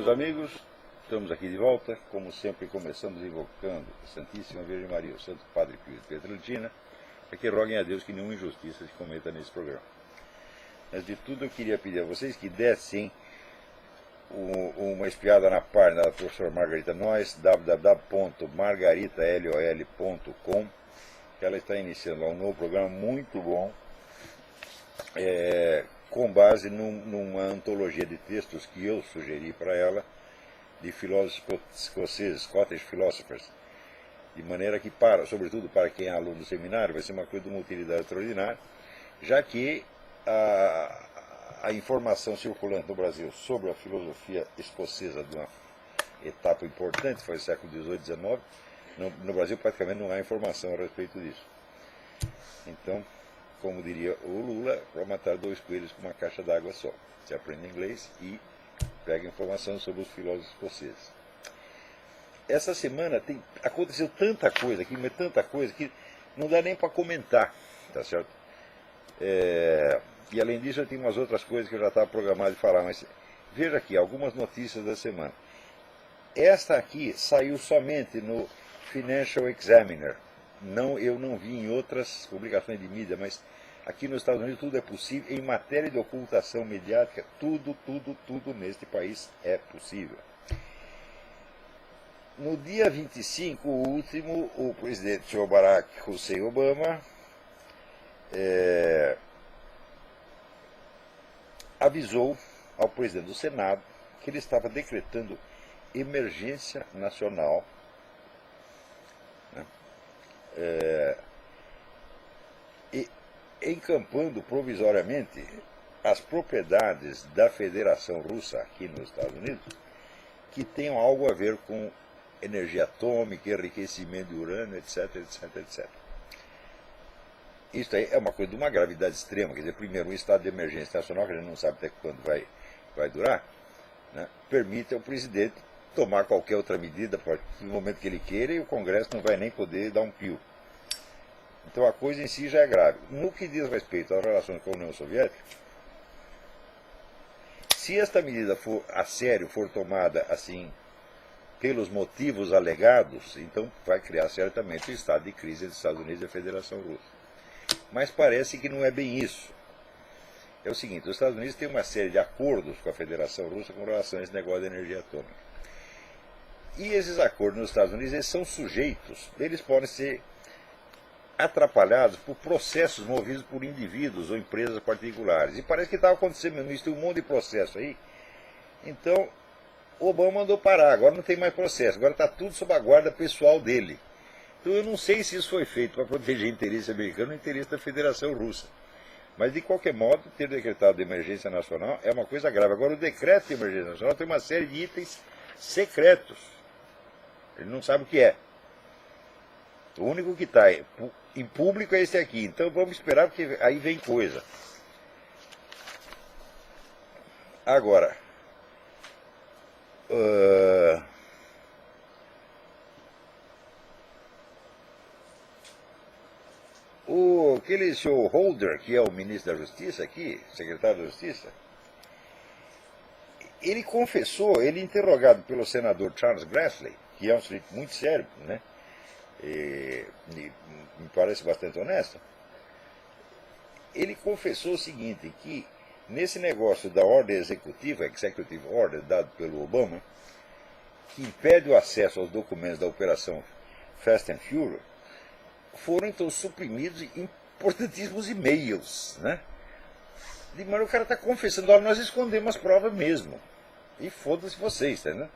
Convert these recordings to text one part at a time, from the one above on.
Meus amigos, estamos aqui de volta, como sempre começamos invocando a Santíssima Virgem Maria, o Santo Padre Pio de Pietrelcina, para que roguem a Deus que nenhuma injustiça se cometa nesse programa. Antes de tudo, eu queria pedir a vocês que dessem uma espiada na página da professora Margarita Noyes, www.margaritalol.com, que ela está iniciando um novo programa muito bom, com base numa antologia de textos que eu sugeri para ela, de filósofos escoceses, Scottish Philosophers, de maneira que, sobretudo para quem é aluno do seminário, vai ser uma coisa de uma utilidade extraordinária, já que a informação circulante no Brasil sobre a filosofia escocesa de uma etapa importante, foi o século XVIII e XIX, no Brasil praticamente não há informação a respeito disso. Então, como diria o Lula, para matar dois coelhos com uma caixa d'água só. Você aprende inglês e pega informação sobre os filósofos escoceses. Essa semana aconteceu tanta coisa aqui, mas tanta coisa que não dá nem para comentar, tá certo? E além disso, eu tenho umas outras coisas que eu já estava programado de falar, mas veja aqui, algumas notícias da semana. Esta aqui saiu somente no Financial Examiner. Eu não vi em outras publicações de mídia, mas aqui nos Estados Unidos tudo é possível. Em matéria de ocultação mediática, tudo neste país é possível. No dia 25, o último, o presidente Joe Barack Hussein Obama avisou ao presidente do Senado que ele estava decretando emergência nacional, e encampando provisoriamente as propriedades da Federação Russa aqui nos Estados Unidos que tenham algo a ver com energia atômica, enriquecimento de urânio, etc. Isso aí é uma coisa de uma gravidade extrema. Quer dizer, primeiro, um estado de emergência nacional, que a gente não sabe até quando vai durar, né, permite ao presidente tomar qualquer outra medida no momento que ele queira, e o Congresso não vai nem poder dar um pio. Então a coisa em si já é grave. No que diz respeito às relações com a União Soviética, se esta medida for a sério, for tomada assim pelos motivos alegados, então vai criar certamente o estado de crise entre os Estados Unidos e a Federação Russa. Mas parece que não é bem isso. É o seguinte, os Estados Unidos têm uma série de acordos com a Federação Russa com relação a esse negócio de energia atômica. E esses acordos nos Estados Unidos, eles são sujeitos, eles podem ser atrapalhados por processos movidos por indivíduos ou empresas particulares. E parece que estava acontecendo mesmo isso, tem um monte de processo aí. Então, o Obama mandou parar, agora não tem mais processo, agora está tudo sob a guarda pessoal dele. Então eu não sei se isso foi feito para proteger o interesse americano ou o interesse da Federação Russa. Mas, de qualquer modo, ter decretado de emergência nacional é uma coisa grave. Agora, o decreto de emergência nacional tem uma série de itens secretos. Ele não sabe o que é. O único que está em público é esse aqui. Então vamos esperar, porque aí vem coisa. Agora, aquele senhor Holder, que é o ministro da Justiça aqui, secretário da Justiça, ele confessou, ele interrogado pelo senador Charles Grassley, que é um sujeito muito sério, né? Me parece bastante honesto, ele confessou o seguinte, que nesse negócio da ordem executiva, Executive Order, dado pelo Obama, que impede o acesso aos documentos da operação Fast and Furious, foram então suprimidos importantíssimos e-mails, né? De maneira que o cara está confessando, olha, nós escondemos as provas mesmo, e foda-se vocês, tá, né?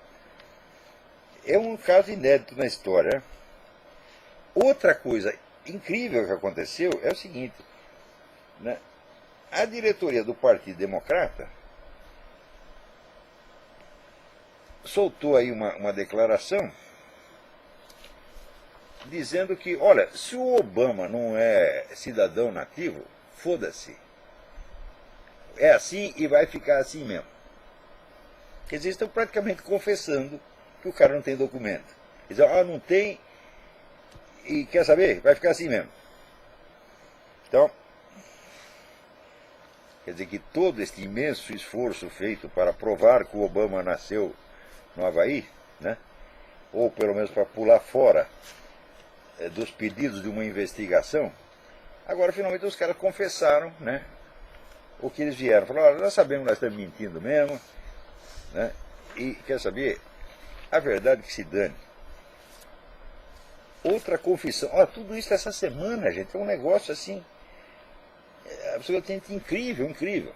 É um caso inédito na história. Outra coisa incrível que aconteceu é o seguinte, né? A diretoria do Partido Democrata soltou aí uma declaração dizendo que, olha, se o Obama não é cidadão nativo, foda-se. É assim e vai ficar assim mesmo. Quer dizer, estão praticamente confessando que o cara não tem documento. Eles dizem, não tem, e quer saber? Vai ficar assim mesmo. Então, quer dizer que todo este imenso esforço feito para provar que o Obama nasceu no Havaí, né? Ou pelo menos para pular fora dos pedidos de uma investigação. Agora, finalmente, os caras confessaram, né, o que eles vieram. Falaram, olha, nós sabemos que nós estamos mentindo mesmo, né? E, quer saber, a verdade que se dane. Outra confissão. Olha, tudo isso essa semana, gente, é um negócio assim, absolutamente incrível, incrível.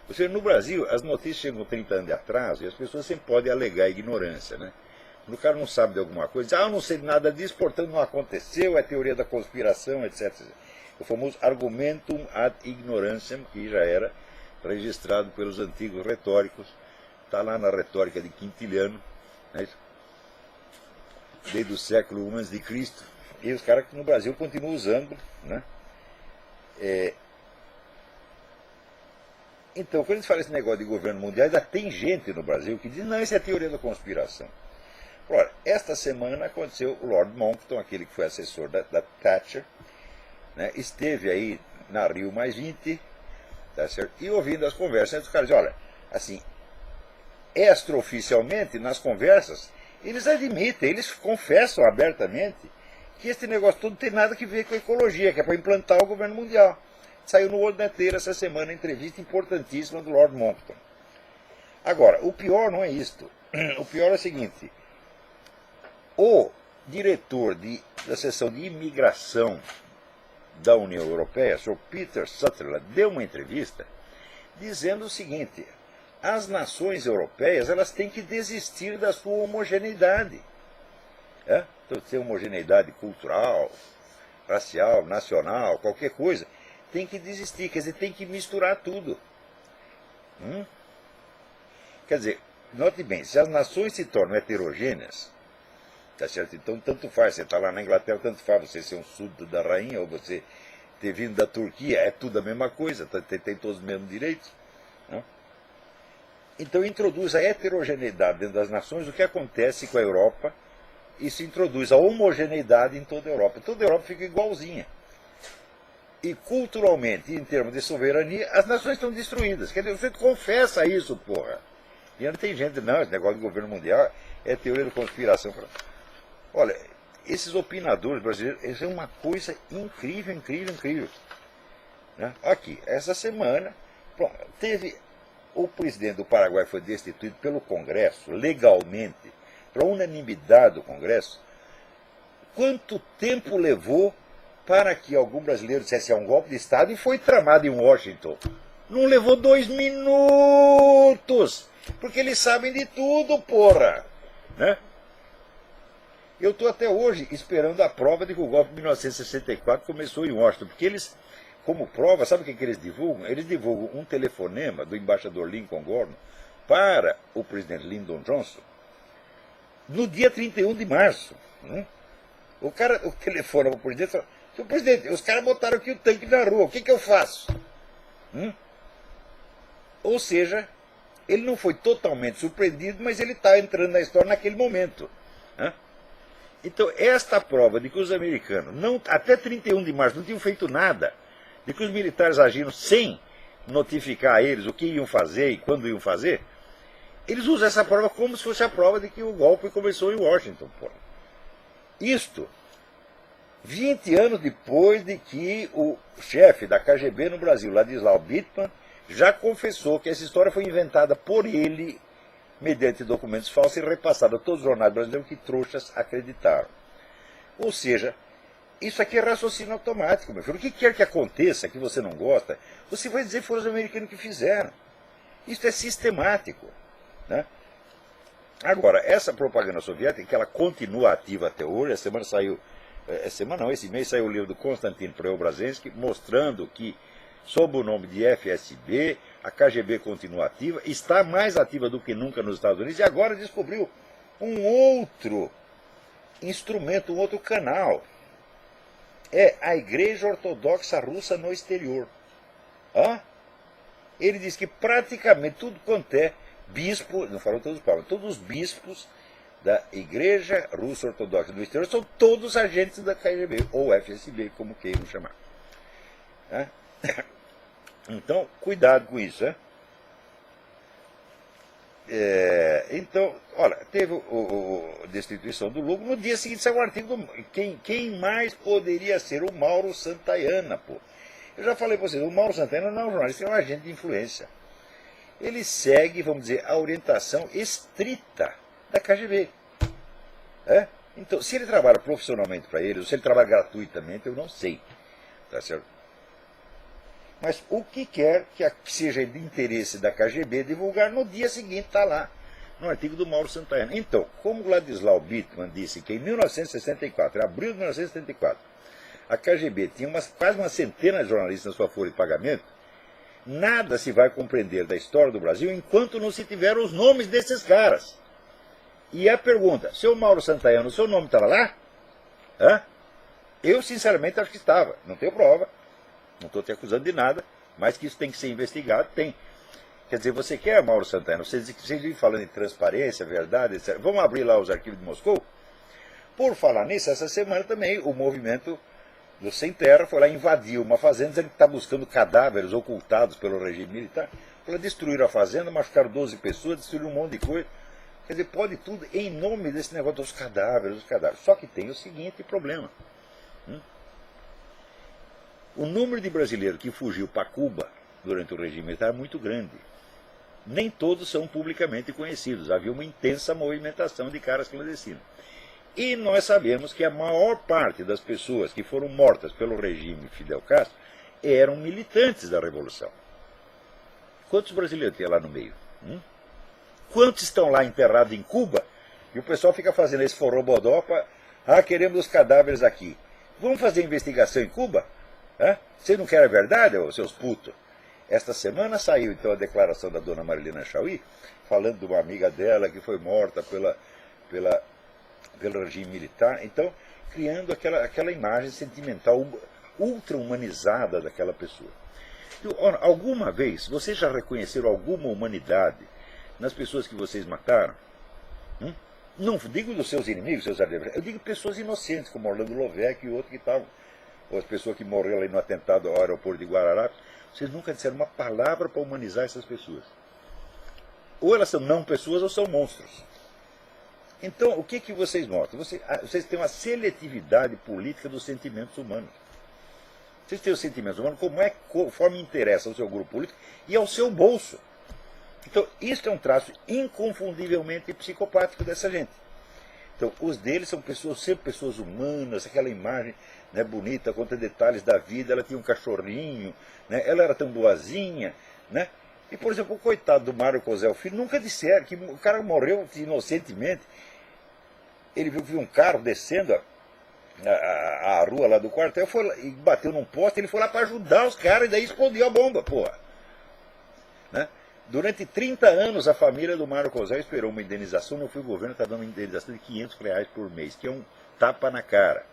Você, no Brasil, as notícias chegam 30 anos de atraso e as pessoas sempre podem alegar ignorância, né? Quando o cara não sabe de alguma coisa, eu não sei nada disso, portanto não aconteceu, é teoria da conspiração, etc. O famoso argumentum ad ignorantiam, que já era registrado pelos antigos retóricos, está lá na retórica de Quintiliano, né? Desde o século I a.C., e os caras que no Brasil continuam usando, né? Então, quando eles falam esse negócio de governo mundial, ainda tem gente no Brasil que diz, não, isso é teoria da conspiração. Ora, esta semana aconteceu o Lord Monckton, aquele que foi assessor da Thatcher, né, esteve aí na Rio+20, tá certo? E ouvindo as conversas entre os caras, olha, assim, extraoficialmente, nas conversas, eles admitem, eles confessam abertamente que este negócio todo não tem nada a ver com a ecologia, que é para implantar o governo mundial. Saiu no World Neteiro essa semana, entrevista importantíssima do Lord Monckton. Agora, o pior não é isto. O pior é o seguinte, o diretor da seção de imigração da União Europeia, Sr. Peter Sutherland, deu uma entrevista dizendo o seguinte, as nações europeias elas têm que desistir da sua homogeneidade. Então, ter homogeneidade cultural, racial, nacional, qualquer coisa, tem que desistir, quer dizer, tem que misturar tudo. Quer dizer, note bem, se as nações se tornam heterogêneas, tá certo? Então, tanto faz, você está lá na Inglaterra, tanto faz você ser um súdito da rainha ou você ter vindo da Turquia, é tudo a mesma coisa, tem todos os mesmos direitos. Não? Então, introduz a heterogeneidade dentro das nações, o que acontece com a Europa, e se introduz a homogeneidade em toda a Europa. Toda a Europa fica igualzinha. E culturalmente, em termos de soberania, as nações estão destruídas. Quer dizer, você confessa isso, porra. E ainda tem gente, não, esse negócio de governo mundial é teoria da conspiração. Olha, esses opinadores brasileiros, isso é uma coisa incrível, incrível, incrível. Né? Aqui, essa semana, pronto, teve o presidente do Paraguai foi destituído pelo Congresso, legalmente, para unanimidade do Congresso. Quanto tempo levou para que algum brasileiro dissesse um golpe de Estado e foi tramado em Washington? Não levou 2 minutos, porque eles sabem de tudo, porra. Né? Eu estou até hoje esperando a prova de que o golpe de 1964 começou em Washington, porque eles, como prova, sabe o que eles divulgam? Eles divulgam um telefonema do embaixador Lincoln Gordon para o presidente Lyndon Johnson no dia 31 de março. O cara, o telefone para o presidente fala, senhor presidente, os caras botaram aqui o tanque na rua, o que eu faço? Ou seja, ele não foi totalmente surpreendido, mas ele está entrando na história naquele momento. Então, esta prova de que os americanos, até 31 de março, não tinham feito nada, de que os militares agiram sem notificar a eles o que iam fazer e quando iam fazer, eles usam essa prova como se fosse a prova de que o golpe começou em Washington. Porra. Isto 20 anos depois de que o chefe da KGB no Brasil, Ladislau Bittman, já confessou que essa história foi inventada por ele, mediante documentos falsos e repassada a todos os jornais brasileiros que trouxas acreditaram. Ou seja, isso aqui é raciocínio automático, meu filho. O que quer que aconteça, que você não gosta, você vai dizer que foram os americanos que fizeram. Isso é sistemático. Né? Agora, essa propaganda soviética, que ela continua ativa até hoje, essa semana saiu, esse mês saiu o livro do Konstantin Preobrazhensky, mostrando que, sob o nome de FSB, a KGB continua ativa, está mais ativa do que nunca nos Estados Unidos, e agora descobriu um outro instrumento, um outro canal. É a Igreja Ortodoxa Russa no exterior. Ele diz que praticamente tudo quanto é bispo, não falou todos os papas, todos os bispos da Igreja Russa Ortodoxa no exterior são todos agentes da KGB, ou FSB, como queiram chamar. Então, cuidado com isso. Então, olha, teve a destituição do Lucro, no dia seguinte saiu um artigo do... Quem mais poderia ser? O Mauro Santayana, pô. Eu já falei para vocês, o Mauro Santayana não é um jornalista, é um agente de influência. Ele segue, vamos dizer, a orientação estrita da KGB. Então, se ele trabalha profissionalmente para ele, ou se ele trabalha gratuitamente, eu não sei. Tá certo? Mas o que quer que seja de interesse da KGB divulgar, no dia seguinte está lá, no artigo do Mauro Santayana. Então, como Władysław Bittman disse que em 1964, em abril de 1974, a KGB tinha quase uma centena de jornalistas na sua folha de pagamento, nada se vai compreender da história do Brasil enquanto não se tiver os nomes desses caras. E a pergunta, seu Mauro Santayana, o seu nome estava lá? Eu, sinceramente, acho que estava. Não tenho prova. Não estou te acusando de nada, mas que isso tem que ser investigado, tem. Quer dizer, você quer, Mauro Santayana, vocês vivem falando em transparência, verdade, etc. Vamos abrir lá os arquivos de Moscou? Por falar nisso, essa semana também o movimento do Sem Terra foi lá invadir uma fazenda, dizendo que está buscando cadáveres ocultados pelo regime militar. Foi lá destruir a fazenda, machucaram 12 pessoas, destruíram um monte de coisa. Quer dizer, pode tudo em nome desse negócio dos cadáveres, Só que tem o seguinte problema. O número de brasileiros que fugiu para Cuba durante o regime militar é muito grande. Nem todos são publicamente conhecidos. Havia uma intensa movimentação de caras clandestinos. E nós sabemos que a maior parte das pessoas que foram mortas pelo regime Fidel Castro eram militantes da Revolução. Quantos brasileiros tem lá no meio? Quantos estão lá enterrados em Cuba? E o pessoal fica fazendo esse forrobodó para... queremos os cadáveres aqui. Vamos fazer investigação em Cuba? Vocês não querem a verdade, ô, seus putos? Esta semana saiu então a declaração da dona Marilena Chaui, falando de uma amiga dela que foi morta pelo regime militar, então criando aquela imagem sentimental ultra-humanizada daquela pessoa. Então, alguma vez vocês já reconheceram alguma humanidade nas pessoas que vocês mataram? Não digo dos seus inimigos, seus adversários, eu digo pessoas inocentes, como Orlando Lovec e outro que estavam, ou as pessoas que morreram ali no atentado ao aeroporto de Guararapes. Vocês nunca disseram uma palavra para humanizar essas pessoas. Ou elas são não pessoas ou são monstros. Então, o que vocês mostram? Vocês têm uma seletividade política dos sentimentos humanos. Vocês têm os sentimentos humanos conforme interessa ao seu grupo político e ao seu bolso. Então, isso é um traço inconfundivelmente psicopático dessa gente. Então, os deles são sempre pessoas humanas, aquela imagem, né, bonita, conta detalhes da vida, ela tinha um cachorrinho, né, ela era tão boazinha, né? E, por exemplo, o coitado do Mário Cosel Filho, nunca disseram que o cara morreu inocentemente. Ele viu um carro descendo a rua lá do quartel e bateu num poste, ele foi lá para ajudar os caras e daí explodiu a bomba, porra. Né? Durante 30 anos a família do Mário Cosel esperou uma indenização, não foi o governo, está dando uma indenização de R$500 por mês, que é um tapa na cara.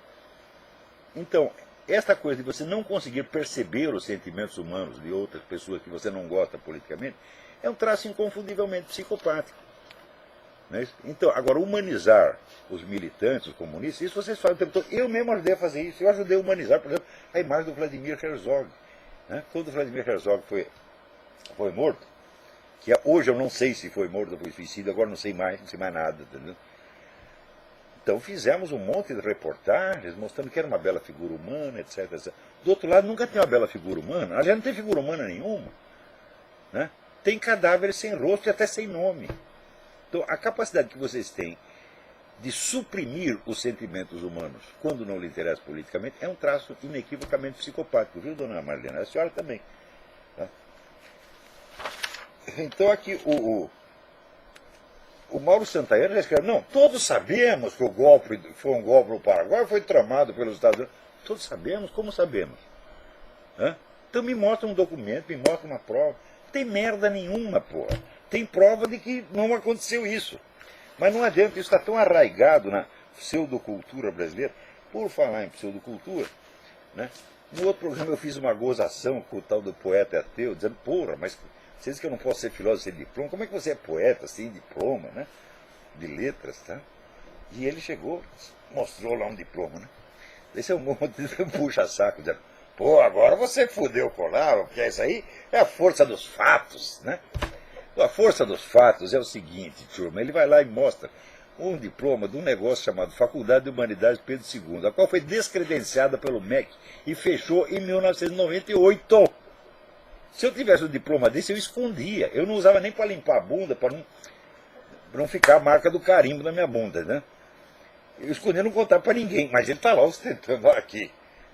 Então, esta coisa de você não conseguir perceber os sentimentos humanos de outras pessoas que você não gosta politicamente, é um traço inconfundivelmente psicopático. Não é isso? Então, agora, humanizar os militantes, os comunistas, isso vocês fazem o tempo todo. Eu mesmo ajudei a fazer isso. Eu ajudei a humanizar, por exemplo, a imagem do Vladimir Herzog. Né? Quando o Vladimir Herzog foi morto, que hoje eu não sei se foi morto ou foi suicídio, agora não sei mais nada, entendeu? Então fizemos um monte de reportagens mostrando que era uma bela figura humana, etc, etc. Do outro lado, nunca tem uma bela figura humana. Aliás, não tem figura humana nenhuma. Né? Tem cadáveres sem rosto e até sem nome. Então, a capacidade que vocês têm de suprimir os sentimentos humanos quando não lhe interessa politicamente é um traço inequivocamente psicopático, viu, dona Marlena? A senhora também. Tá? Então, aqui, o Mauro Santayana já escreve, não, todos sabemos que o golpe foi um golpe no Paraguai, foi tramado pelos Estados Unidos. Todos sabemos, como sabemos? Então me mostra um documento, me mostra uma prova. Não tem merda nenhuma, porra. Tem prova de que não aconteceu isso. Mas não adianta, isso está tão arraigado na pseudocultura brasileira. Por falar em pseudocultura, né? No outro programa eu fiz uma gozação com o tal do poeta ateu, dizendo, porra, mas você diz que eu não posso ser filósofo sem diploma, como é que você é poeta sem diploma, né? De letras, tá? E ele chegou, mostrou lá um diploma, né? Esse é um puxa-saco, dizendo, pô, agora você fudeu o colar, porque isso aí é a força dos fatos, né? A força dos fatos é o seguinte, turma, ele vai lá e mostra um diploma de um negócio chamado Faculdade de Humanidades Pedro II, a qual foi descredenciada pelo MEC e fechou em 1998. Se eu tivesse um diploma desse, eu escondia. Eu não usava nem para limpar a bunda, para não ficar a marca do carimbo na minha bunda, né? Eu escondia, não contava para ninguém, mas ele está lá ostentando aqui.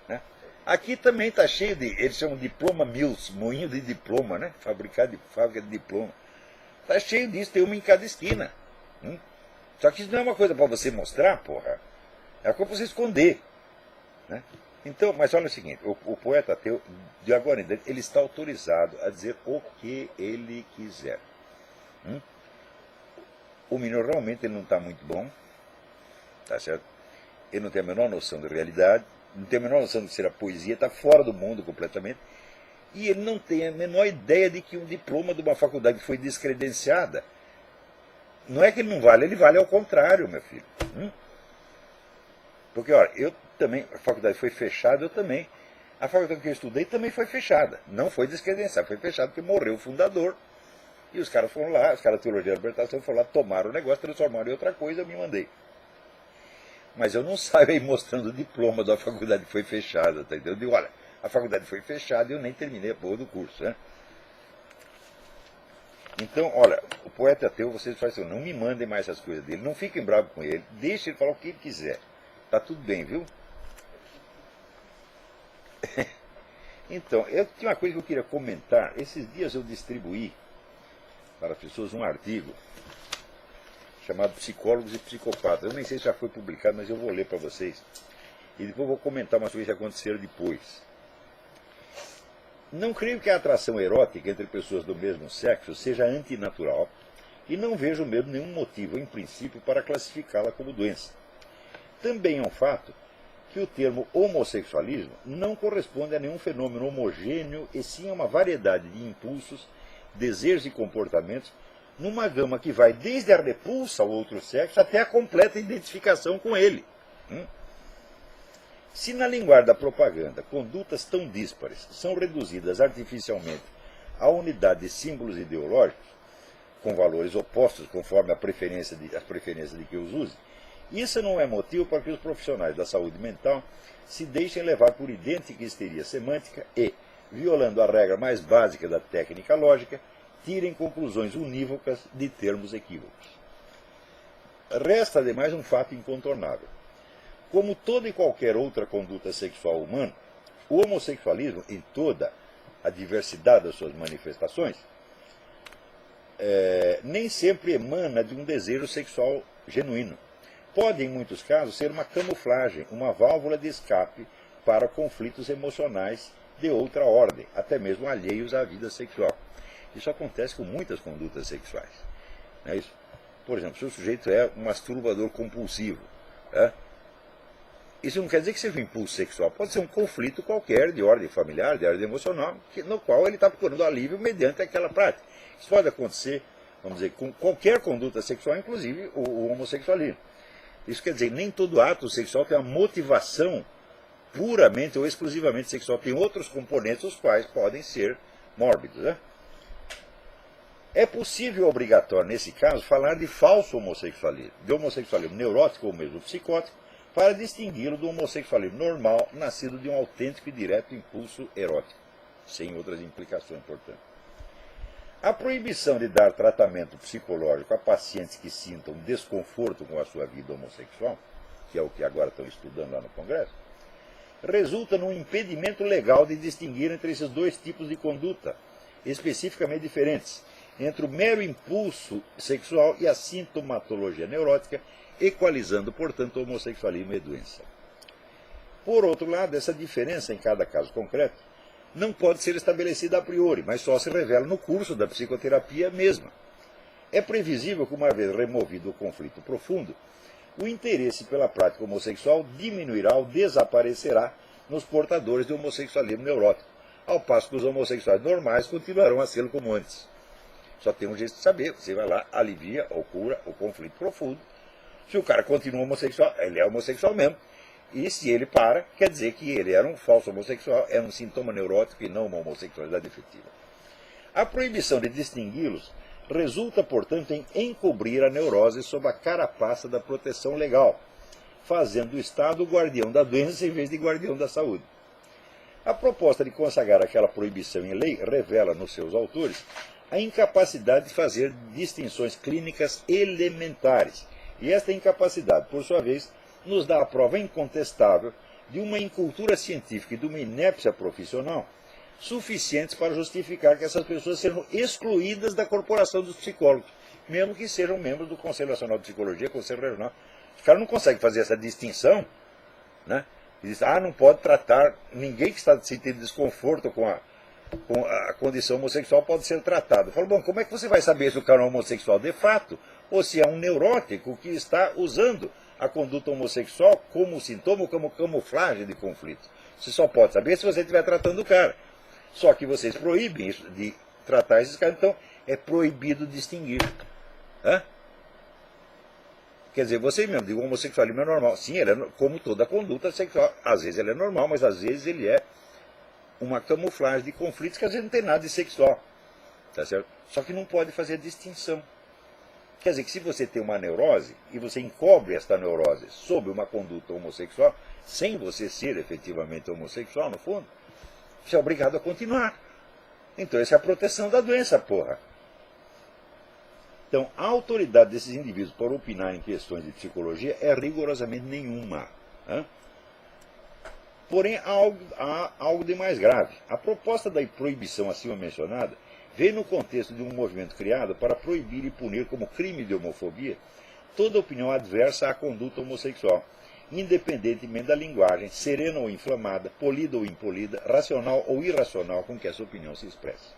Né? Aqui também está cheio de, eles chamam de diploma mills, moinho de diploma, né? Fábrica de diploma. Está cheio disso, tem uma em cada esquina. Só que isso não é uma coisa para você mostrar, porra. É uma coisa para você esconder. Né? Então, mas olha o seguinte, o poeta ateu, de agora em diante, ele está autorizado a dizer o que ele quiser. O menino realmente ele não está muito bom, tá certo? Ele não tem a menor noção da realidade, não tem a menor noção do que será poesia, está fora do mundo completamente, e ele não tem a menor ideia de que um diploma de uma faculdade que foi descredenciada, não é que ele não vale, ele vale ao contrário, meu filho. Porque, olha, eu também, a faculdade foi fechada, eu também. A faculdade que eu estudei também foi fechada. Não foi descredenciada, foi fechada porque morreu o fundador. E os caras foram lá, os caras da Teologia da Libertação foram lá, tomaram o negócio, transformaram em outra coisa, eu me mandei. Mas eu não saio aí mostrando o diploma da faculdade que foi fechada, tá entendendo? Eu digo, olha, a faculdade foi fechada e eu nem terminei a porra do curso, né? Então, olha, o poeta ateu, vocês fazem assim, não me mandem mais essas coisas dele, não fiquem bravos com ele, deixem ele falar o que ele quiser. Tá tudo bem, viu? Então, eu tinha uma coisa que eu queria comentar. Esses dias eu distribuí para as pessoas um artigo chamado Psicólogos e Psicopatas. Eu nem sei se já foi publicado, mas eu vou ler para vocês. E depois vou comentar umas coisas que aconteceram depois. Não creio que a atração erótica entre pessoas do mesmo sexo seja antinatural e não vejo mesmo nenhum motivo, em princípio, para classificá-la como doença. Também é um fato que o termo homossexualismo não corresponde a nenhum fenômeno homogêneo e sim a uma variedade de impulsos, desejos e comportamentos numa gama que vai desde a repulsa ao outro sexo até a completa identificação com ele. Se na linguagem da propaganda condutas tão díspares são reduzidas artificialmente à unidade de símbolos ideológicos, com valores opostos conforme as preferências de quem os use, isso não é motivo para que os profissionais da saúde mental se deixem levar por idêntica histeria semântica e, violando a regra mais básica da técnica lógica, tirem conclusões unívocas de termos equívocos. Resta, ademais, um fato incontornável. Como toda e qualquer outra conduta sexual humana, o homossexualismo, em toda a diversidade das suas manifestações, nem sempre emana de um desejo sexual genuíno. Pode, em muitos casos, ser uma camuflagem, uma válvula de escape para conflitos emocionais de outra ordem, até mesmo alheios à vida sexual. Isso acontece com muitas condutas sexuais. Não é isso? Por exemplo, se o sujeito é um masturbador compulsivo, isso não quer dizer que seja um impulso sexual, pode ser um conflito qualquer de ordem familiar, de ordem emocional, no qual ele está procurando alívio mediante aquela prática. Isso pode acontecer, vamos dizer, com qualquer conduta sexual, inclusive o homossexualismo. Isso quer dizer, nem todo ato sexual tem uma motivação puramente ou exclusivamente sexual. Tem outros componentes, os quais podem ser mórbidos. Né? É possível, obrigatório, nesse caso, falar de falso homossexualismo, de homossexualismo neurótico ou mesmo psicótico, para distingui-lo do homossexualismo normal, nascido de um autêntico e direto impulso erótico, sem outras implicações, portanto. A proibição de dar tratamento psicológico a pacientes que sintam desconforto com a sua vida homossexual, que é o que agora estão estudando lá no Congresso, resulta num impedimento legal de distinguir entre esses dois tipos de conduta, especificamente diferentes, entre o mero impulso sexual e a sintomatologia neurótica, equalizando, portanto, o homossexualismo e a doença. Por outro lado, essa diferença em cada caso concreto não pode ser estabelecida a priori, mas só se revela no curso da psicoterapia mesma. É previsível que, uma vez removido o conflito profundo, o interesse pela prática homossexual diminuirá ou desaparecerá nos portadores de homossexualismo neurótico, ao passo que os homossexuais normais continuarão a ser como antes. Só tem um jeito de saber, você vai lá, alivia ou cura o conflito profundo. Se o cara continua homossexual, ele é homossexual mesmo. E se ele para, quer dizer que ele era um falso homossexual, era um sintoma neurótico e não uma homossexualidade efetiva. A proibição de distingui-los resulta, portanto, em encobrir a neurose sob a carapaça da proteção legal, fazendo o Estado o guardião da doença em vez de guardião da saúde. A proposta de consagrar aquela proibição em lei revela nos seus autores a incapacidade de fazer distinções clínicas elementares. E esta incapacidade, por sua vez, nos dá a prova incontestável de uma incultura científica e de uma inépcia profissional suficientes para justificar que essas pessoas sejam excluídas da corporação dos psicólogos, mesmo que sejam membros do Conselho Nacional de Psicologia, Conselho Regional. Os caras não conseguem fazer essa distinção, né? E diz, não pode tratar, ninguém que está sentindo desconforto com a condição homossexual pode ser tratado. Eu falo, bom, como é que você vai saber se o cara é homossexual de fato, ou se é um neurótico que está usando a conduta homossexual como sintoma, como camuflagem de conflito? Você só pode saber se você estiver tratando o cara. Só que vocês proíbem isso, de tratar esses caras, então é proibido distinguir. Hã? Quer dizer, você mesmo diz, o homossexualismo é normal. Sim, ele é como toda conduta sexual. Às vezes ele é normal, mas às vezes ele é uma camuflagem de conflitos que às vezes não tem nada de sexual. Tá certo? Só que não pode fazer distinção. Quer dizer que se você tem uma neurose e você encobre esta neurose sob uma conduta homossexual, sem você ser efetivamente homossexual, no fundo, você é obrigado a continuar. Então essa é a proteção da doença, porra. Então, a autoridade desses indivíduos para opinar em questões de psicologia é rigorosamente nenhuma. Né? Porém, há algo de mais grave. A proposta da proibição acima mencionada veio no contexto de um movimento criado para proibir e punir como crime de homofobia toda opinião adversa à conduta homossexual, independentemente da linguagem, serena ou inflamada, polida ou impolida, racional ou irracional com que essa opinião se expressa.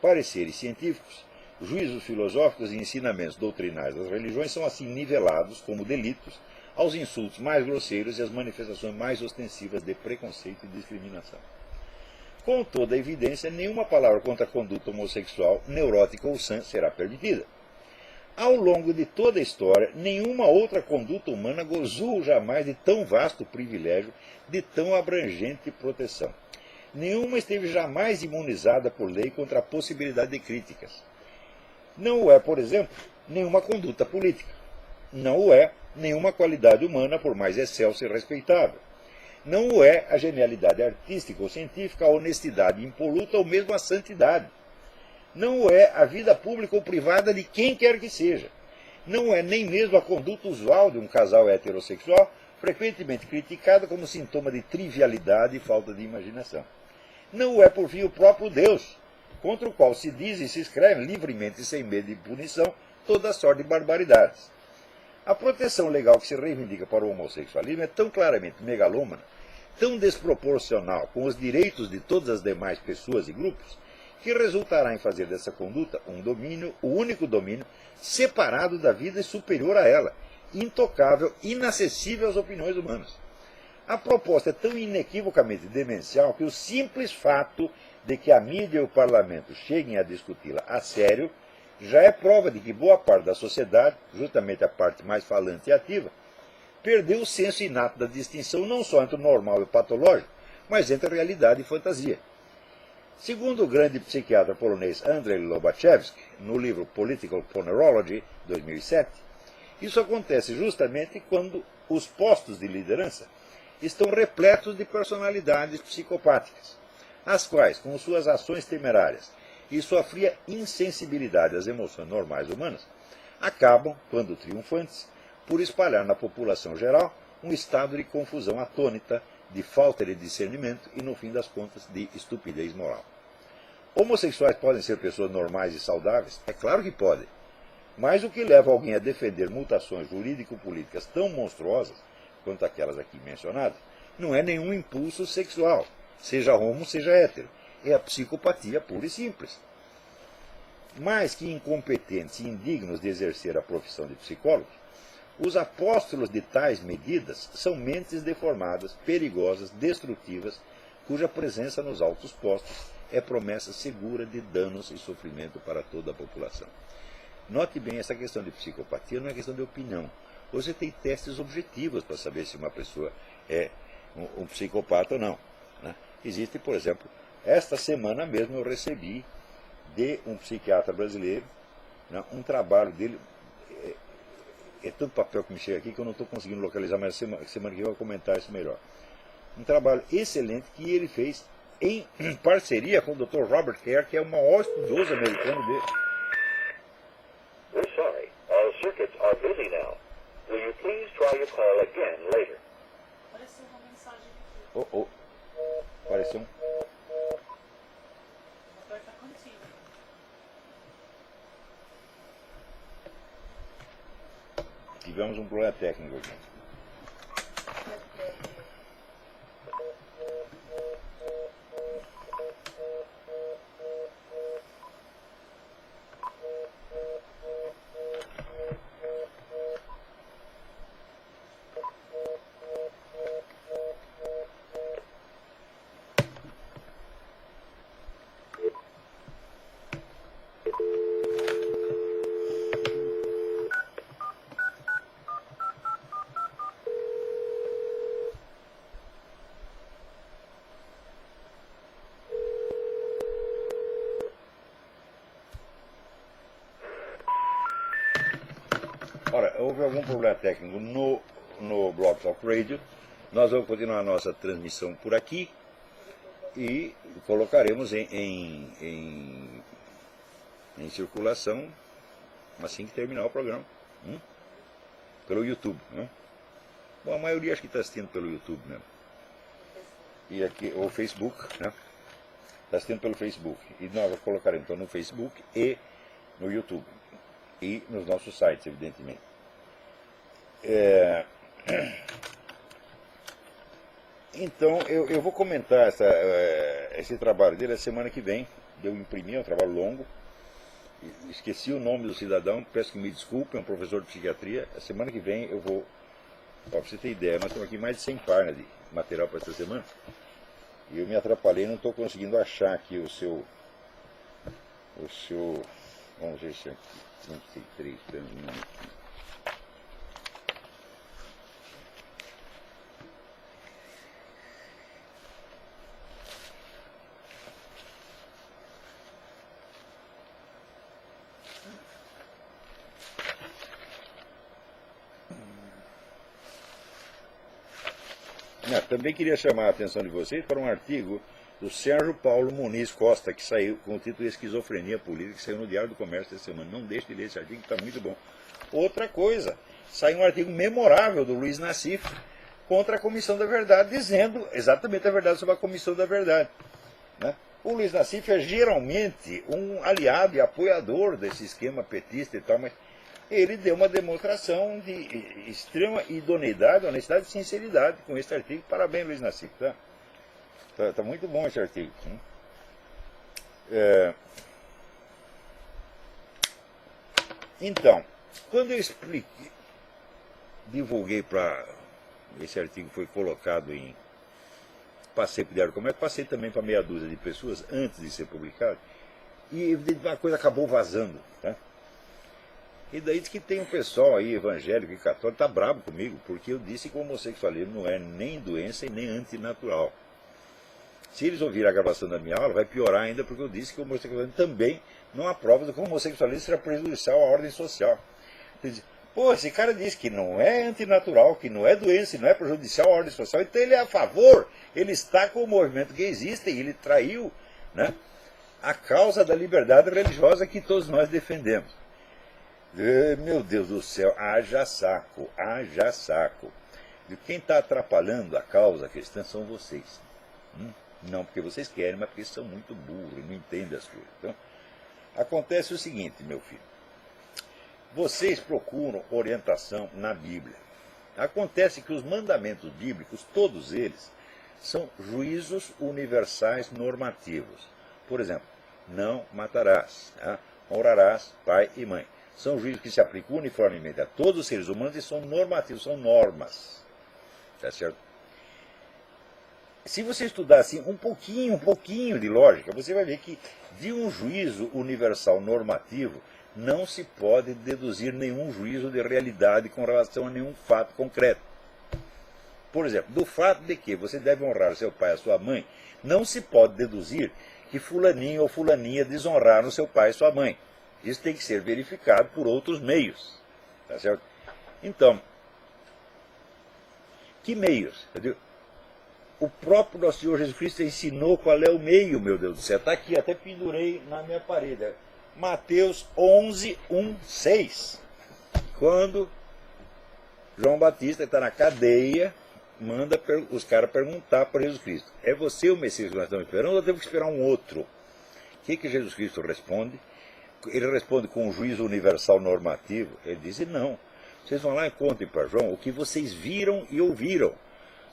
Pareceres científicos, juízos filosóficos e ensinamentos doutrinários das religiões são assim nivelados como delitos aos insultos mais grosseiros e às manifestações mais ostensivas de preconceito e discriminação. Com toda a evidência, nenhuma palavra contra a conduta homossexual, neurótica ou sã será permitida. Ao longo de toda a história, nenhuma outra conduta humana gozou jamais de tão vasto privilégio, de tão abrangente proteção. Nenhuma esteve jamais imunizada por lei contra a possibilidade de críticas. Não o é, por exemplo, nenhuma conduta política. Não o é nenhuma qualidade humana, por mais excelsa e respeitável. Não o é a genialidade artística ou científica, a honestidade impoluta ou mesmo a santidade. Não o é a vida pública ou privada de quem quer que seja. Não é nem mesmo a conduta usual de um casal heterossexual, frequentemente criticada como sintoma de trivialidade e falta de imaginação. Não o é, por fim, o próprio Deus, contra o qual se diz e se escreve livremente e sem medo de punição toda sorte de barbaridades. A proteção legal que se reivindica para o homossexualismo é tão claramente megalômana, tão desproporcional com os direitos de todas as demais pessoas e grupos, que resultará em fazer dessa conduta um domínio, o único domínio, separado da vida e superior a ela, intocável, inacessível às opiniões humanas. A proposta é tão inequivocamente demencial que o simples fato de que a mídia e o parlamento cheguem a discuti-la a sério já é prova de que boa parte da sociedade, justamente a parte mais falante e ativa, perdeu o senso inato da distinção não só entre o normal e o patológico, mas entre a realidade e fantasia. Segundo o grande psiquiatra polonês Andrzej Lobachevsky, no livro Political Ponerology, 2007, isso acontece justamente quando os postos de liderança estão repletos de personalidades psicopáticas, as quais, com suas ações temerárias e sua fria insensibilidade às emoções normais humanas, acabam, quando triunfantes, por espalhar na população geral um estado de confusão atônita, de falta de discernimento e, no fim das contas, de estupidez moral. Homossexuais podem ser pessoas normais e saudáveis? É claro que podem. Mas o que leva alguém a defender mutações jurídico-políticas tão monstruosas quanto aquelas aqui mencionadas não é nenhum impulso sexual, seja homo, seja hétero. É a psicopatia pura e simples. Mais que incompetentes e indignos de exercer a profissão de psicólogos, os apóstolos de tais medidas são mentes deformadas, perigosas, destrutivas, cuja presença nos altos postos é promessa segura de danos e sofrimento para toda a população. Note bem, essa questão de psicopatia não é questão de opinião. Você tem testes objetivos para saber se uma pessoa é um psicopata ou não. Né? Existe, por exemplo, esta semana mesmo eu recebi de um psiquiatra brasileiro né, um trabalho dele. É tanto papel que me chega aqui que eu não estou conseguindo localizar, mas semana que vem eu vou comentar isso melhor. Um trabalho excelente que ele fez em parceria com o Dr. Robert Hare, que é o maior estudioso americano dele. We're sorry. All circuits are busy now. Will you please try your call again later? Apareceu uma mensagem aqui. Oh, oh. Apareceu um. Aperta continue. Tivemos um problema técnico aqui. Ora, houve algum problema técnico no Blog Talk Radio. Nós vamos continuar a nossa transmissão por aqui e colocaremos em circulação assim que terminar o programa. Pelo YouTube. Bom, a maioria acho que está assistindo pelo YouTube mesmo. E aqui, ou Facebook, né? Está assistindo pelo Facebook. E nós colocaremos então no Facebook e no YouTube. E nos nossos sites, evidentemente. Então, eu vou comentar esse trabalho dele a semana que vem. Eu imprimi, é um trabalho longo. Esqueci o nome do cidadão, peço que me desculpe, é um professor de psiquiatria. A semana que vem eu vou... Para você ter ideia, nós temos aqui mais de 100 páginas de material para essa semana. E eu me atrapalhei, não estou conseguindo achar aqui o seu... Vamos ver se é aqui. 23, também queria chamar a atenção de vocês para um artigo do Sérgio Paulo Muniz Costa, que saiu com o título Esquizofrenia Política, que saiu no Diário do Comércio essa semana. Não deixe de ler esse artigo, que está muito bom. Outra coisa, saiu um artigo memorável do Luiz Nassif contra a Comissão da Verdade, dizendo exatamente a verdade sobre a Comissão da Verdade. Né? O Luiz Nassif é geralmente um aliado e apoiador desse esquema petista e tal, mas ele deu uma demonstração de extrema idoneidade, honestidade e sinceridade com esse artigo. Parabéns, Luiz Nassif. Tá muito bom esse artigo. Então, quando eu expliquei, divulguei para... Esse artigo foi colocado em... Passei para o Diário do Comércio, passei também para meia dúzia de pessoas antes de ser publicado. E uma coisa acabou vazando. Tá? E daí diz que tem um pessoal aí, evangélico e católico, tá bravo comigo, porque eu disse que o homossexualismo não é nem doença e nem antinatural. Se eles ouvirem a gravação da minha aula, vai piorar ainda, porque eu disse que o homossexualismo também não há prova de que o homossexualismo será prejudicial à ordem social. Pô, esse cara disse que não é antinatural, que não é doença e não é prejudicial à ordem social, então ele é a favor, ele está com o movimento que existe e ele traiu, né, a causa da liberdade religiosa que todos nós defendemos. Meu Deus do céu, haja saco, haja saco. E quem está atrapalhando a causa cristã são vocês. Não porque vocês querem, mas porque são muito burros e não entendem as coisas. Então, acontece o seguinte, meu filho. Vocês procuram orientação na Bíblia. Acontece que os mandamentos bíblicos, todos eles, são juízos universais normativos. Por exemplo, não matarás, tá? Honrarás pai e mãe. São juízos que se aplicam uniformemente a todos os seres humanos e são normativos, são normas. Tá certo? Se você estudar assim um pouquinho de lógica, você vai ver que de um juízo universal normativo não se pode deduzir nenhum juízo de realidade com relação a nenhum fato concreto. Por exemplo, do fato de que você deve honrar seu pai e a sua mãe, não se pode deduzir que fulaninho ou fulaninha desonraram seu pai e sua mãe. Isso tem que ser verificado por outros meios. Tá certo? Então, que meios? O próprio nosso Senhor Jesus Cristo ensinou qual é o meio, meu Deus do céu. Está aqui, até pendurei na minha parede. Mateus 11, 1, 6. Quando João Batista está na cadeia, manda os caras perguntar para Jesus Cristo: é você o Messias que nós estamos esperando ou temos que esperar um outro? O que Jesus Cristo responde? Ele responde com um juízo universal normativo. Ele diz: não, vocês vão lá e contem para João o que vocês viram e ouviram.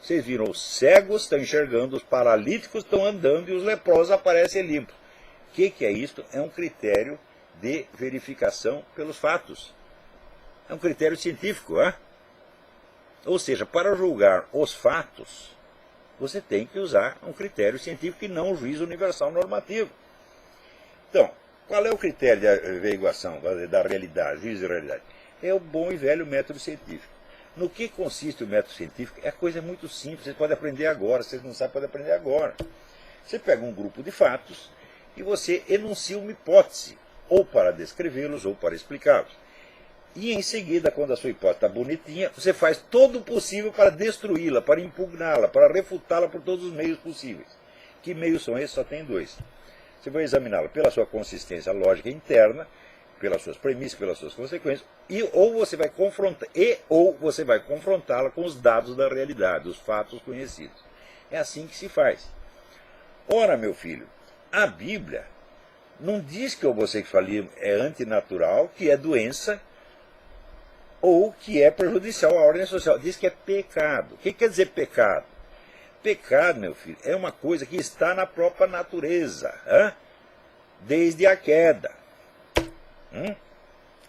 Vocês viram os cegos estão enxergando, os paralíticos estão andando e os leprosos aparecem limpos. O que é isso? É um critério de verificação pelos fatos. É um critério científico, é? Ou seja, para julgar os fatos, você tem que usar um critério científico e não um juízo universal normativo. Então, qual é o critério de averiguação da realidade, juízo de realidade? É o bom e velho método científico. No que consiste o método científico? É coisa muito simples, você pode aprender agora, se vocês não sabem, pode aprender agora. Você pega um grupo de fatos e você enuncia uma hipótese, ou para descrevê-los, ou para explicá-los. E em seguida, quando a sua hipótese está bonitinha, você faz todo o possível para destruí-la, para impugná-la, para refutá-la por todos os meios possíveis. Que meios são esses? Só tem dois. Você vai examiná-la pela sua consistência lógica interna, pelas suas premissas, pelas suas consequências, ou você vai confrontá-la com os dados da realidade, os fatos conhecidos. É assim que se faz. Ora, meu filho, a Bíblia não diz que o homossexualismo é antinatural, que é doença, ou que é prejudicial à ordem social. Diz que é pecado. O que quer dizer pecado? Pecado, meu filho, é uma coisa que está na própria natureza, desde a queda.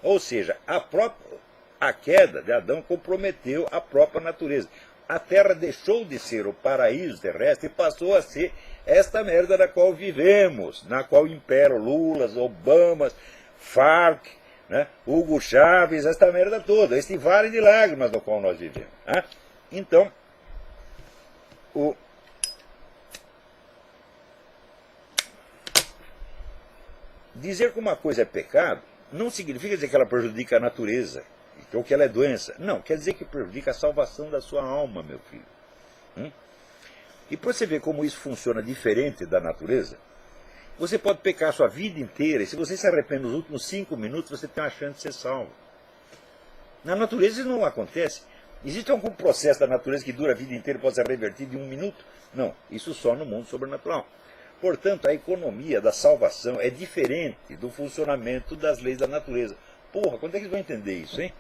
Ou seja, a queda de Adão comprometeu a própria natureza. A Terra deixou de ser o paraíso terrestre e passou a ser esta merda na qual vivemos, na qual imperam Lulas, Obamas, Farc, Hugo Chávez, esta merda toda, este vale de lágrimas no qual nós vivemos. Então, dizer que uma coisa é pecado não significa dizer que ela prejudica a natureza, ou que ela é doença. Não, quer dizer que prejudica a salvação da sua alma, meu filho. E para você ver como isso funciona diferente da natureza, você pode pecar a sua vida inteira, e se você se arrepende nos últimos 5 minutos, você tem uma chance de ser salvo. Na natureza isso não acontece. Existe algum processo da natureza que dura a vida inteira e pode ser revertido em 1 minuto? Não, isso só no mundo sobrenatural. Portanto, a economia da salvação é diferente do funcionamento das leis da natureza. Porra, quando é que eles vão entender isso, hein?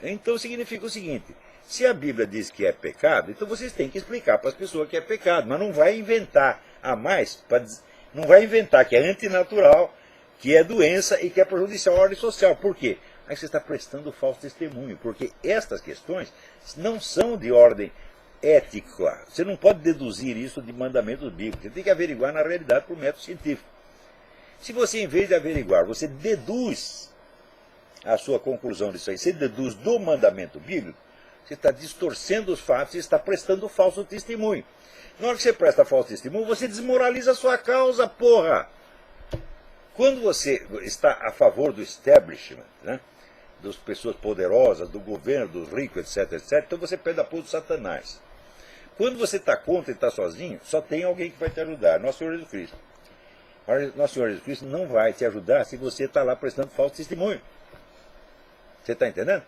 Então significa o seguinte: se a Bíblia diz que é pecado, então vocês têm que explicar para as pessoas que é pecado, mas não vai inventar a mais, não vai inventar que é antinatural, que é doença e que é prejudicial à ordem social. Por quê? Aí você está prestando falso testemunho, porque estas questões não são de ordem ética. Você não pode deduzir isso de mandamentos bíblicos. Você tem que averiguar na realidade por método científico. Se você, em vez de averiguar, você deduz a sua conclusão disso aí, você deduz do mandamento bíblico, você está distorcendo os fatos e está prestando falso testemunho. Na hora que você presta falso testemunho, você desmoraliza a sua causa, porra! Quando você está a favor do establishment, das pessoas poderosas, do governo, dos ricos, etc., etc., então você pede apoio do Satanás. Quando você está contra e está sozinho, só tem alguém que vai te ajudar, Nosso Senhor Jesus Cristo. Mas Nosso Senhor Jesus Cristo não vai te ajudar se você está lá prestando falso testemunho. Você está entendendo?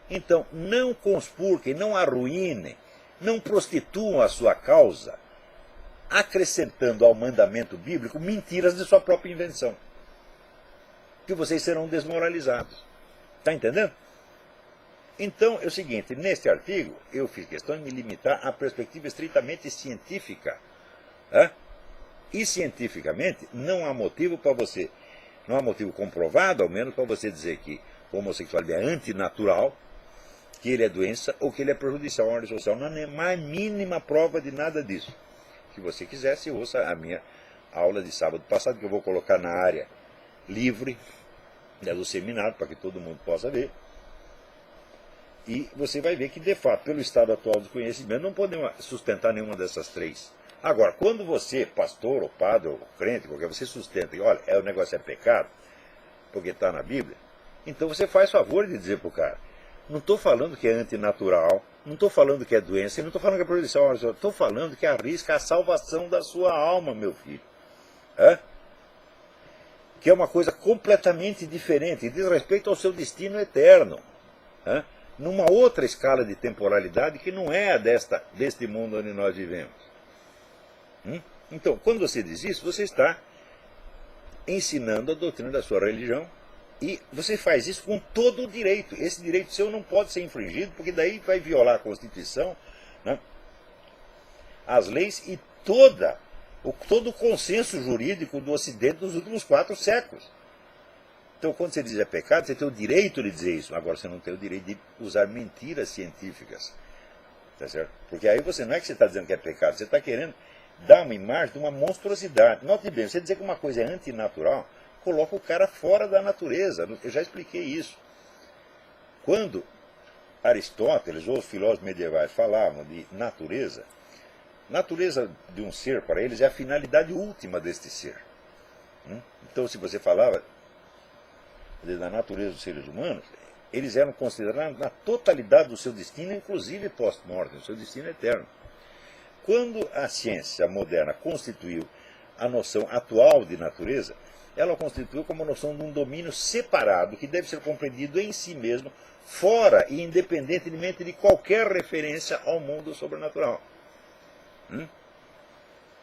Então, não conspurquem, não arruinem, não prostituam a sua causa, acrescentando ao mandamento bíblico mentiras de sua própria invenção. Que vocês serão desmoralizados. Está entendendo? Então, é o seguinte, neste artigo, eu fiz questão de me limitar à perspectiva estritamente científica. E cientificamente, não há motivo para você, não há motivo comprovado, ao menos, para você dizer que o homossexualismo é antinatural, que ele é doença ou que ele é prejudicial à ordem social. Não há mais mínima prova de nada disso. Se você quisesse, ouça a minha aula de sábado passado, que eu vou colocar na área livre do seminário, para que todo mundo possa ver. E você vai ver que, de fato, pelo estado atual do conhecimento, não podemos sustentar nenhuma dessas três. Agora, quando você, pastor, ou padre, ou crente, qualquer, você sustenta, e olha, o negócio é pecado, porque está na Bíblia, então você faz favor de dizer para o cara, não estou falando que é antinatural, não estou falando que é doença, não estou falando que é proibição, estou falando que arrisca a salvação da sua alma, meu filho. Que é uma coisa completamente diferente, diz respeito ao seu destino eterno, numa outra escala de temporalidade que não é a deste mundo onde nós vivemos. Então, quando você diz isso, você está ensinando a doutrina da sua religião, e você faz isso com todo o direito. Esse direito seu não pode ser infringido, porque daí vai violar a Constituição, as leis e todo o consenso jurídico do Ocidente nos últimos 4 séculos. Então, quando você diz é pecado, você tem o direito de dizer isso. Agora, você não tem o direito de usar mentiras científicas. Tá certo? Porque aí você não é que você está dizendo que é pecado, você está querendo dar uma imagem de uma monstruosidade. Note bem, você dizer que uma coisa é antinatural, coloca o cara fora da natureza. Eu já expliquei isso. Quando Aristóteles ou os filósofos medievais falavam de natureza de um ser para eles é a finalidade última deste ser. Então, se você falava da natureza dos seres humanos, eles eram considerados na totalidade do seu destino, inclusive post-mortem, o seu destino eterno. Quando a ciência moderna constituiu a noção atual de natureza, ela constituiu como a noção de um domínio separado, que deve ser compreendido em si mesmo, fora e independentemente de qualquer referência ao mundo sobrenatural.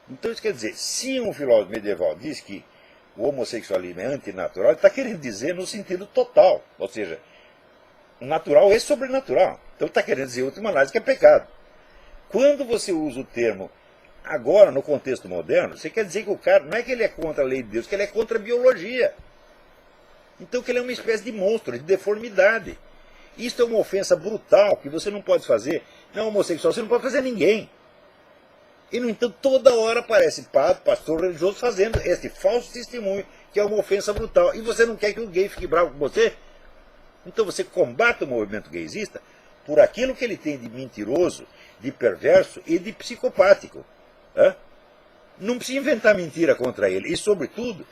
Então isso quer dizer, se um filósofo medieval diz que o homossexualismo é antinatural, ele está querendo dizer no sentido total, ou seja, natural e sobrenatural. Então ele está querendo dizer, em última análise, que é pecado. Quando você usa o termo agora, no contexto moderno, você quer dizer que o cara, não é que ele é contra a lei de Deus, que ele é contra a biologia. Então que ele é uma espécie de monstro, de deformidade. Isso é uma ofensa brutal, que você não pode fazer, não é homossexual, você não pode fazer a ninguém. E, no entanto, toda hora aparece padre, pastor religioso fazendo esse falso testemunho, que é uma ofensa brutal. E você não quer que o gay fique bravo com você? Então você combate o movimento gaysista por aquilo que ele tem de mentiroso, de perverso e de psicopático. Não precisa inventar mentira contra ele. E, sobretudo,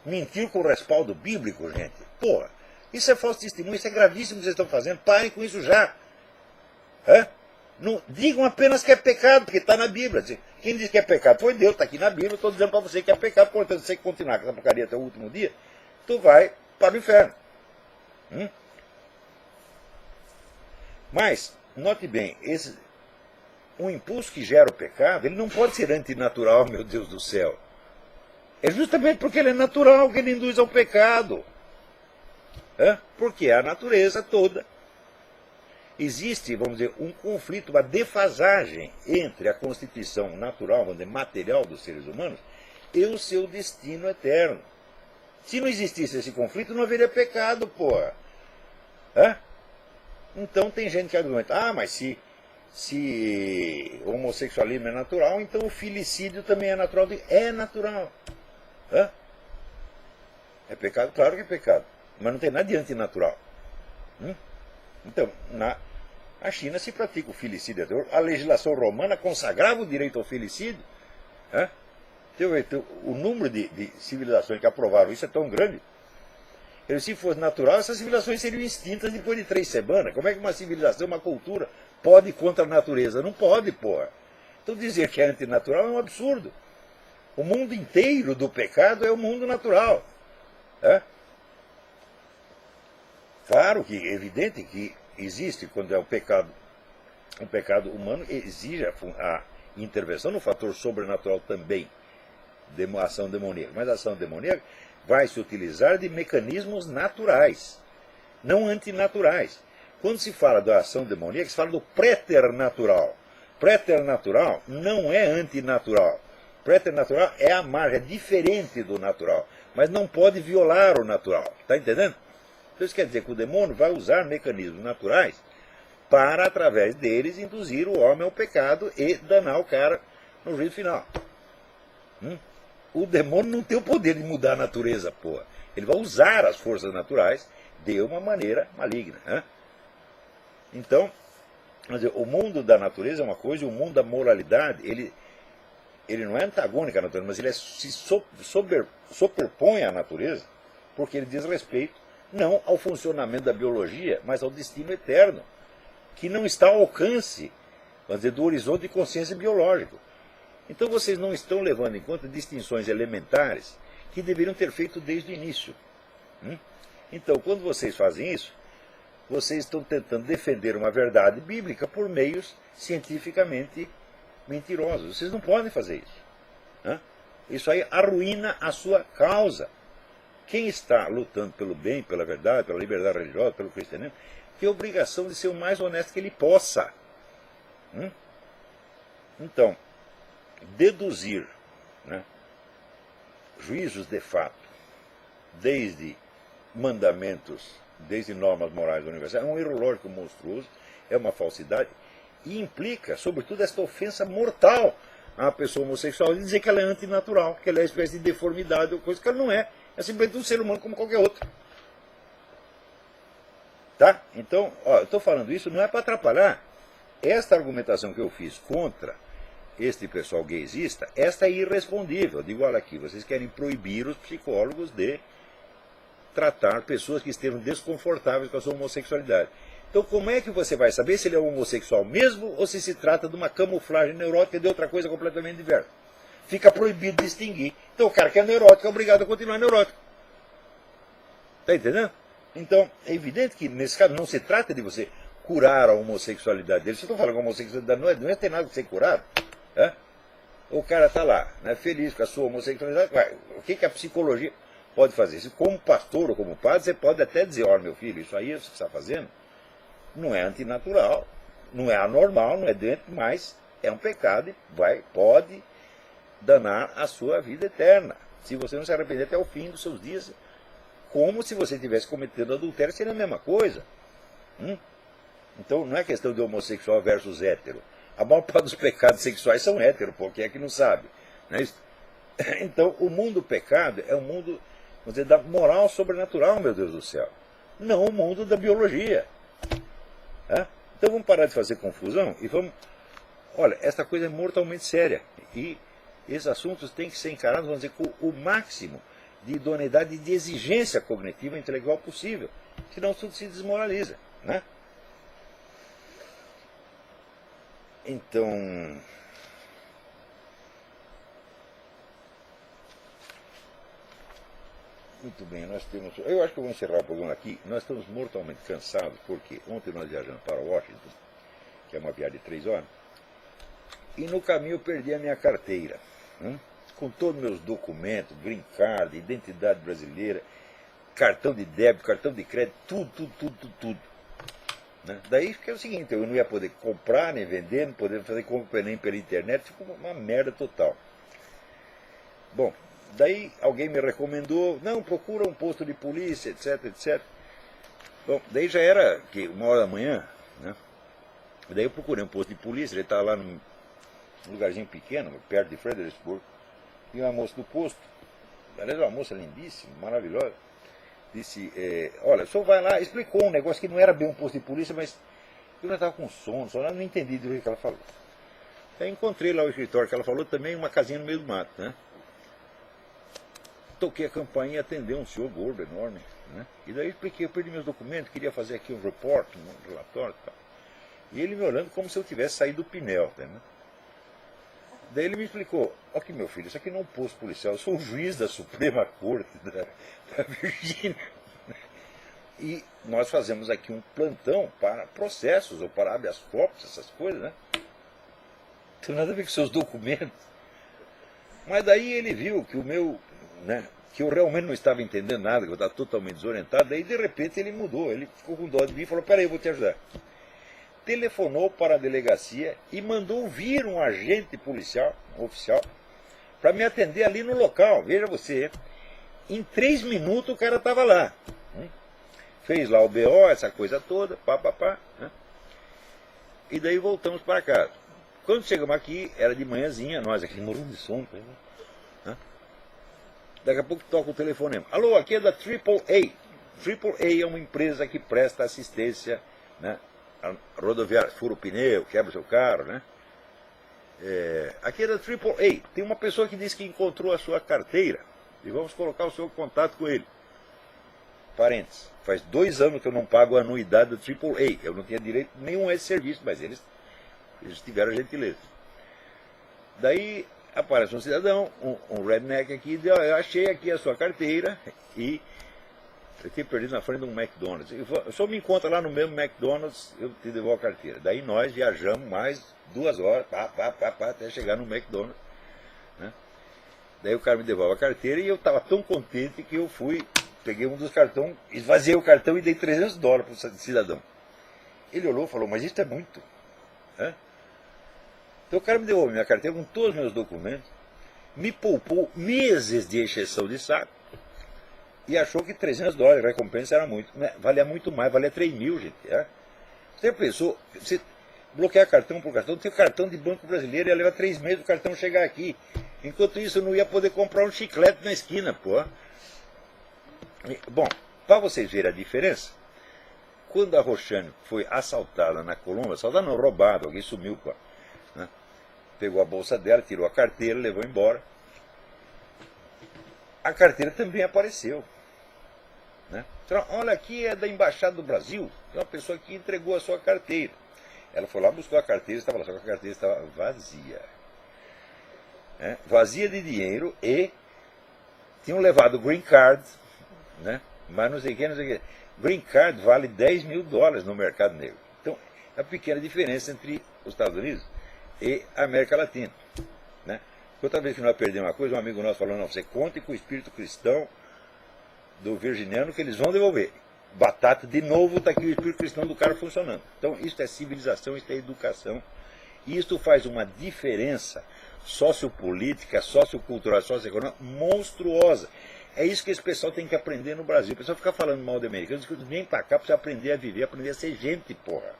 mentir com respaldo bíblico, gente. Porra, isso é falso testemunho, isso é gravíssimo que vocês estão fazendo. Parem com isso já. Não digam apenas que é pecado, porque está na Bíblia. Quem diz que é pecado foi Deus, está aqui na Bíblia. Estou dizendo para você que é pecado, portanto, se você continuar com essa porcaria até o último dia, tu vai para o inferno. Mas, note bem, um impulso que gera o pecado, ele não pode ser antinatural, meu Deus do céu. É justamente porque ele é natural que ele induz ao pecado. Porque é a natureza toda. Existe, vamos dizer, um conflito, uma defasagem entre a constituição natural, vamos dizer, material dos seres humanos e o seu destino eterno. Se não existisse esse conflito, não haveria pecado, porra. Então tem gente que argumenta, mas se o homossexualismo é natural, então o filicídio também é natural. É natural. É pecado? Claro que é pecado. Mas não tem nada de antinatural. Então, a China se pratica o filicídio. A legislação romana consagrava o direito ao filicídio. O número de civilizações que aprovaram isso é tão grande. Se fosse natural, essas civilizações seriam extintas depois de 3 semanas. Como é que uma civilização, uma cultura, pode ir contra a natureza? Não pode, porra. Então dizer que é antinatural é um absurdo. O mundo inteiro do pecado é o mundo natural. Claro que é evidente que existe, quando é um pecado humano, exige a intervenção no fator sobrenatural também, de ação demoníaca. Mas a ação demoníaca vai se utilizar de mecanismos naturais, não antinaturais. Quando se fala da ação demoníaca, se fala do preternatural. Preternatural não é antinatural. Preternatural é a margem, é diferente do natural, mas não pode violar o natural. Está entendendo? Então isso quer dizer que o demônio vai usar mecanismos naturais para, através deles, induzir o homem ao pecado e danar o cara no juízo final. O demônio não tem o poder de mudar a natureza, porra. Ele vai usar as forças naturais de uma maneira maligna. Então, quer dizer, o mundo da natureza é uma coisa, e o mundo da moralidade, ele não é antagônico à natureza, mas ele se sobrepõe à natureza, porque ele diz respeito não ao funcionamento da biologia, mas ao destino eterno, que não está ao alcance, vamos dizer, do horizonte de consciência biológico. Então vocês não estão levando em conta distinções elementares que deveriam ter feito desde o início. Então, quando vocês fazem isso, vocês estão tentando defender uma verdade bíblica por meios cientificamente mentirosos. Vocês não podem fazer isso. Isso aí arruína a sua causa. Quem está lutando pelo bem, pela verdade, pela liberdade religiosa, pelo cristianismo, tem a obrigação de ser o mais honesto que ele possa. Então, deduzir, né, juízos de fato, desde mandamentos, desde normas morais universais, é um erro lógico monstruoso, é uma falsidade, e implica, sobretudo, esta ofensa mortal à pessoa homossexual de dizer que ela é antinatural, que ela é uma espécie de deformidade, ou coisa que ela não é. É simplesmente um ser humano como qualquer outro. Tá? Então, ó, eu estou falando isso não é para atrapalhar. Esta argumentação que eu fiz contra este pessoal gaysista, esta é irrespondível. Eu digo, olha aqui, vocês querem proibir os psicólogos de tratar pessoas que estejam desconfortáveis com a sua homossexualidade. Então, como é que você vai saber se ele é homossexual mesmo ou se trata de uma camuflagem neurótica de outra coisa completamente diversa? Fica proibido distinguir. Então, o cara que é neurótico é obrigado a continuar neurótico. Está entendendo? Então, é evidente que, nesse caso, não se trata de você curar a homossexualidade dele. Se eu estou falando que a homossexualidade não é ter nada que ser curado. O cara está lá, né, feliz com a sua homossexualidade. O que a psicologia pode fazer? Se, como pastor ou como padre, você pode até dizer, olha, meu filho, isso aí que você está fazendo não é antinatural, não é anormal, não é doente, mas é um pecado e pode danar a sua vida eterna. Se você não se arrepender até o fim dos seus dias, como se você estivesse cometendo adultério, seria a mesma coisa. Então não é questão de homossexual versus hétero. A maior parte dos pecados sexuais são hétero, porque é que não sabe. Não é isso? Então o mundo do pecado é um mundo, vamos dizer, da moral sobrenatural, meu Deus do céu. Não o mundo da biologia. Então vamos parar de fazer confusão e vamos... Olha, esta coisa é mortalmente séria. E esses assuntos têm que ser encarados, vamos dizer, com o máximo de idoneidade e de exigência cognitiva e intelectual possível. Senão tudo se desmoraliza. Né? Então... Muito bem, nós temos... Eu acho que eu vou encerrar o programa aqui. Nós estamos mortalmente cansados, porque ontem nós viajamos para Washington, que é uma viagem de 3 horas, e no caminho eu perdi a minha carteira, com todos os meus documentos, green card, identidade brasileira, cartão de débito, cartão de crédito, tudo. Né? Daí fica o seguinte, eu não ia poder comprar nem vender, não poder fazer compra nem pela internet, ficou uma merda total. Bom, daí alguém me recomendou, não, procura um posto de polícia, etc. Bom, daí já era 1h da manhã, né? Daí eu procurei um posto de polícia, ele estava lá num lugarzinho pequeno, perto de Fredericksburg, e uma moça do posto, aliás, uma moça lindíssima, maravilhosa, disse, olha, o senhor vai lá, explicou um negócio que não era bem um posto de polícia, mas eu já estava com sono, só não entendi do que ela falou. Aí encontrei lá o escritório que ela falou, também uma casinha no meio do mato, né? Toquei a campainha e atendeu um senhor gordo, enorme, né? E daí expliquei, eu perdi meus documentos, queria fazer aqui um report, um relatório e tal. E ele me olhando como se eu tivesse saído do Pinel, né? Daí ele me explicou, aqui meu filho, isso aqui não é um posto policial, eu sou o juiz da Suprema Corte da Virgínia. E nós fazemos aqui um plantão para processos ou para habeas corpus, essas coisas, né? Não tem nada a ver com seus documentos. Mas daí ele viu que o meu, né, que eu realmente não estava entendendo nada, que eu estava totalmente desorientado, daí de repente ele mudou, ele ficou com dó de mim e falou, peraí, eu vou te ajudar. Telefonou para a delegacia e mandou vir um agente policial, um oficial, para me atender ali no local. Veja você, em 3 minutos o cara estava lá. Fez lá o BO, essa coisa toda, né? E daí voltamos para casa. Quando chegamos aqui, era de manhãzinha, nós aqui morrendo de sono. Né? Daqui a pouco toca o telefonema. Alô, aqui é da AAA. AAA é uma empresa que presta assistência, né? Rodoviária, fura o pneu, quebra o seu carro, né? Aqui é da AAA. Tem uma pessoa que disse que encontrou a sua carteira e vamos colocar o seu contato com ele. Parentes, faz 2 anos que eu não pago a anuidade do AAA. Eu não tinha direito nenhum a esse serviço, mas eles tiveram a gentileza. Daí aparece um cidadão, um redneck aqui, e diz, ó, eu achei aqui a sua carteira e eu tinha perdido na frente de um McDonald's. Eu só me encontra lá no mesmo McDonald's, eu te devolvo a carteira. Daí nós viajamos mais 2 horas, até chegar no McDonald's. Né? Daí o cara me devolve a carteira e eu estava tão contente que eu fui, peguei um dos cartões, esvaziei o cartão e dei $300 para o cidadão. Ele olhou e falou, mas isso é muito. Né? Então o cara me devolveu minha carteira com todos os meus documentos, me poupou meses de encheção de saco e achou que $300 a recompensa era muito. Valia muito mais, valia 3 mil, gente. É? Você pensou, você bloquear cartão por cartão, tem o cartão de Banco Brasileiro, ia levar 3 meses o cartão chegar aqui. Enquanto isso eu não ia poder comprar um chiclete na esquina, pô. Bom, para vocês verem a diferença, quando a Roxane foi assaltada na Colômbia, assaltada não, roubada, alguém sumiu com ela, né? Pegou a bolsa dela, tirou a carteira, levou embora. A carteira também apareceu. Né? Então, olha, aqui é da Embaixada do Brasil, tem uma pessoa que entregou a sua carteira. Ela foi lá, buscou a carteira, estava lá, só que a carteira estava vazia. Né? Vazia de dinheiro e tinham levado o green card, né? Mas não sei o que, não sei o que. Green card vale $10 mil no mercado negro. Então, é a pequena diferença entre os Estados Unidos e a América Latina. Né? Outra vez que nós perdemos uma coisa, um amigo nosso falou, não, você conte com o espírito cristão do virginiano que eles vão devolver. Batata, de novo, está aqui o espírito cristão do cara funcionando. Então, isso é civilização, isso é educação. E isso faz uma diferença sociopolítica, sociocultural, socioeconômica monstruosa. É isso que esse pessoal tem que aprender no Brasil. O pessoal fica falando mal de americanos, vem pra cá pra você aprender a viver, aprender a ser gente, porra.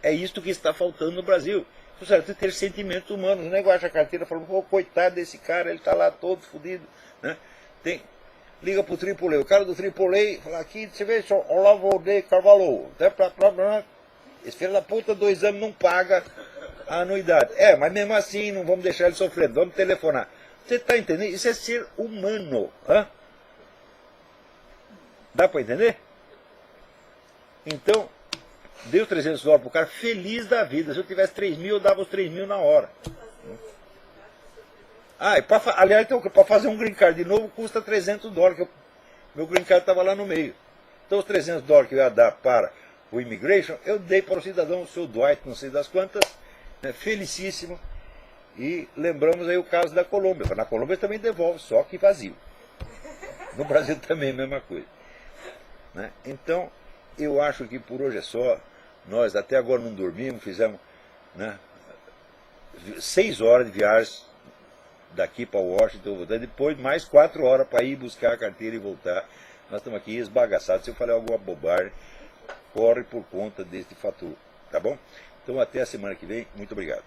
É isso que está faltando no Brasil. Você tem que ter sentimentos humanos. O negócio a carteira falando, pô, coitado desse cara, ele tá lá todo fodido. Né? Liga pro AAA. O cara do AAA fala, aqui, você vê, só Olavo de Carvalho. Esse filho da puta, 2 anos não paga a anuidade. Mas mesmo assim, não vamos deixar ele sofrendo, vamos telefonar. Você está entendendo? Isso é ser humano. Hã? Dá para entender? Então, deu $300 para o cara, feliz da vida. Se eu tivesse 3 mil, eu dava os 3 mil na hora. Aliás, então, para fazer um green card de novo, custa $300, que meu green card estava lá no meio. Então, os $300 que eu ia dar para o immigration, eu dei para o cidadão, o seu Dwight, não sei das quantas, né, felicíssimo. E lembramos aí o caso da Colômbia. Na Colômbia também devolve, só que vazio. No Brasil também a mesma coisa. Né? Então, eu acho que por hoje é só. Nós até agora não dormimos, fizemos, né, 6 horas de viagem daqui para Washington, depois mais 4 horas para ir buscar a carteira e voltar. Nós estamos aqui esbagaçados. Se eu falei alguma bobagem, corre por conta deste fator. Tá bom? Então até a semana que vem. Muito obrigado.